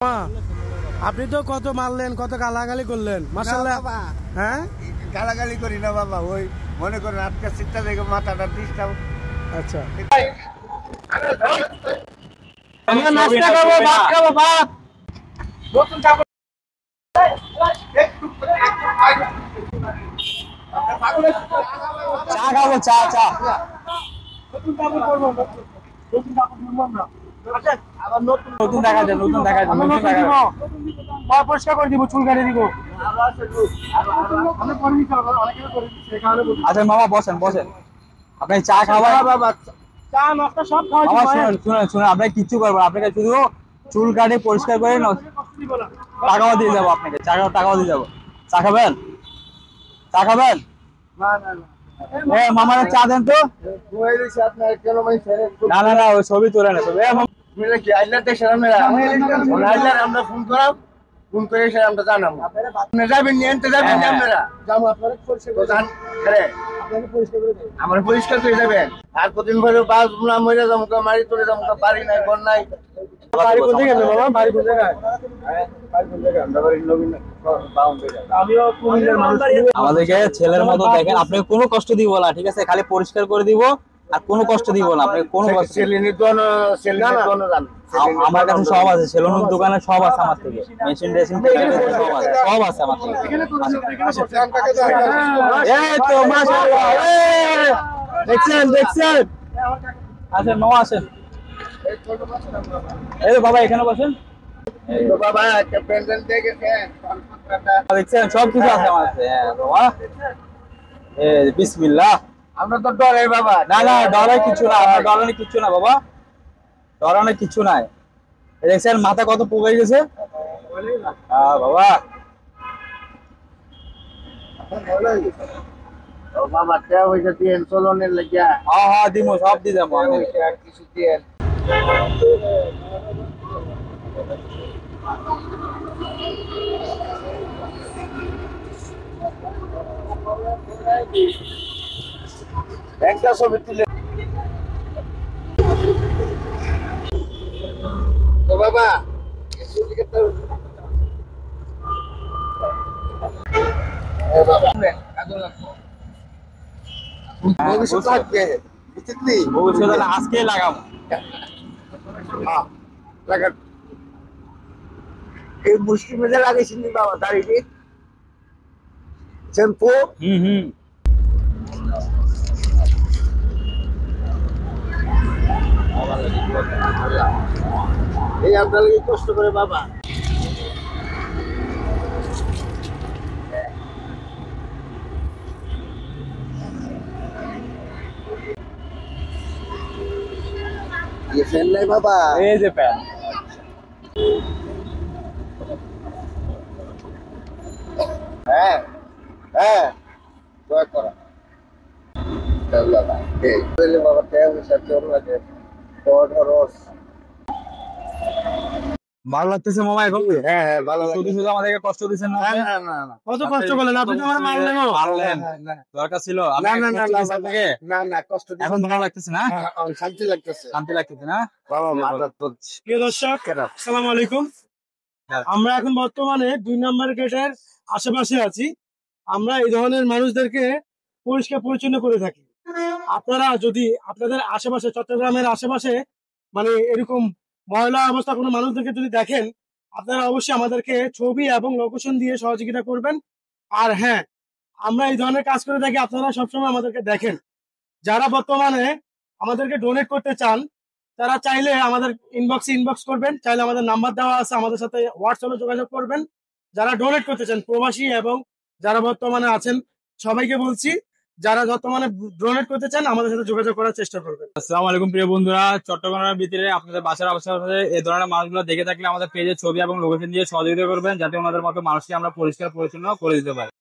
আপনি তো কত মারলেন, কত গালাগালি করলেন, মাশাআল্লাহ। হ্যাঁ, গালাগালি করি না বাবা, ওই মনে করেন আজকে চিন্তা দেখে মাথাটা ডিস্টার্ব। আচ্ছা, আমরা নাস্তা খাবো, ভাত খাবো, ভাত নতুন খাবো। চা খাবো, চা চা নতুন কাপড় করবো, নতুন কাপড় করবো আমরা। নতুন দেখা যায়, নতুন দেখা যায়, নতুন দেখা যায়। পরিষ্কার করে দিব, চুল কাটিয়ে দিব। আচ্ছা মামা, বসেন বসেন, আপনি চা খাবেন বাবা, চা নাস্তা সব খাওয়াই মামা। শুনুন শুনুন শুনুন, আপনি কিচ্ছু করবেন, আপনাকে শুধু চুল কাটে পরিষ্কার করে টাকাও দিয়ে যাবো আপনাকে, টাকাও দিয়ে যাবো। চা খাবেন, চা খাবেন? না না না, মামার চা দেন তো। না না না, ওই ছবি তোলে না, ছবি। আমরা ফোন করাম, ফোন করে এসে আমরা জানাবো। আপনারা যাবেন নিয়ে আনতে যাবেন আপনারা, আমার পরিষ্কার করে যাবেন। আর কদিন পরে বাস মরে যাবো, মারি তুলে যাবো, বাড়ি নাই, ঘর নাই। বাড়ি কোন জায়গায় বাবা? বাড়ি কোন জায়গায়? আমাদেরকে ছেলের মতো দেখেন, আপনাকে কোনো কষ্ট দিব না, ঠিক আছে? খালি পরিষ্কার করে দিব, আর কোনো কষ্ট দিব না আপনাকে, কোনো কষ্ট। আমার কাছে সব আছে, সেলুনের দোকানে সব আছে আমার থেকে, মেশিন ড্রেসিং সব আছে, সব আছে আমার থেকে। এই তো মাশাআল্লাহ, দেখছেন দেখছেন। আসেন মামা, আসেন। এই তো বাবা, এখানে বসেন। বাবা একটা প্রেজেন্ট দিয়ে গেছেন, দেখছেন সব কিছু আছে আমার কাছে। হ্যাঁ বাবা, বিসমিল্লাহ। আমরা তো ডরে বাবা। না না, ডরার কিছু না, আপনার ডরানোর কিছু না বাবা, ডরানোর কিছু নাই। দেখছেন মাথা কত পুড়ে গেছে। বাবা বাবা টা হইছে দিন চলনের লাগিয়া। হ্যাঁ হ্যাঁ, দিমু, সব দিয়ে যাবো আমি। কিছু দিয়ে একটা ছবি তুলে। ও বাবা, ভবিষ্যতে আজকে লাগাবো। এই মুষ্টি মেজে লাগাইছিলি বাবা দাড়িটি শ্যাম্পু। হুম। এই আপনার লাগে কষ্ট করে বাবা। ফ্যান নাই বাবা, এই যে প্যান। হ্যাঁ হ্যাঁ, দয়া করা বাবা। এই বাবা লাগে রস। ভালো লাগতেছে মামা এখন? হ্যাঁ হ্যাঁ, ভালো শুধু শুধু আমাদেরকে কষ্ট দিচ্ছেন না? না না না, কত কষ্ট করলেন আপনি, তো আমার মারলেন। দরকার ছিল না না না না না, কষ্ট এখন ভালো লাগতেছে না? শান্তি লাগতেছে, শান্তি লাগতেছে না বাবা? মাথা তো প্রিয় দর্শক, আসসালামু আলাইকুম। আমরা এখন বর্তমানে 2 নম্বর গেটের আশেপাশে আছি। আমরা এই ধরনের মানুষদেরকে পরিষ্কার পরিচ্ছন্ন করে থাকি। আপনারা যদি আপনাদের আশেপাশে, চট্টগ্রামের আশেপাশে মানে এরকম ময়লা অবস্থা কোনো মানুষদেরকে যদি দেখেন, আপনারা অবশ্যই আমাদেরকে ছবি এবং লোকেশন দিয়ে সহযোগিতা করবেন। আর হ্যাঁ, আমরা এই ধরনের কাজ করে থাকি, আপনারা সবসময় আমাদেরকে দেখেন। যারা বর্তমানে আমাদেরকে ডোনেট করতে চান, তারা চাইলে আমাদের ইনবক্স করবেন, চাইলে আমাদের নাম্বার দেওয়া আছে, আমাদের সাথে হোয়াটসঅ্যাপে যোগাযোগ করবেন। যারা ডোনেট করতে চান, প্রবাসী এবং যারা বর্তমানে আছেন, সবাইকে বলছি যারা বর্তমানে ডোনেট করতে চান আমাদের সাথে যোগাযোগ করার চেষ্টা করবেন। আসসালামু আলাইকুম প্রিয় বন্ধুরা, চট্টগ্রামের ভিতরে আপনাদের বাসার আশেপাশে এই ধরনের মানুষগুলো দেখে থাকলে আমাদের পেজে ছবি এবং লোকেশন দিয়ে সহযোগিতা করবেন, যাতে ওনাদের মতো মানুষকে আমরা পরিষ্কার পরিচ্ছন্ন করে দিতে পারি।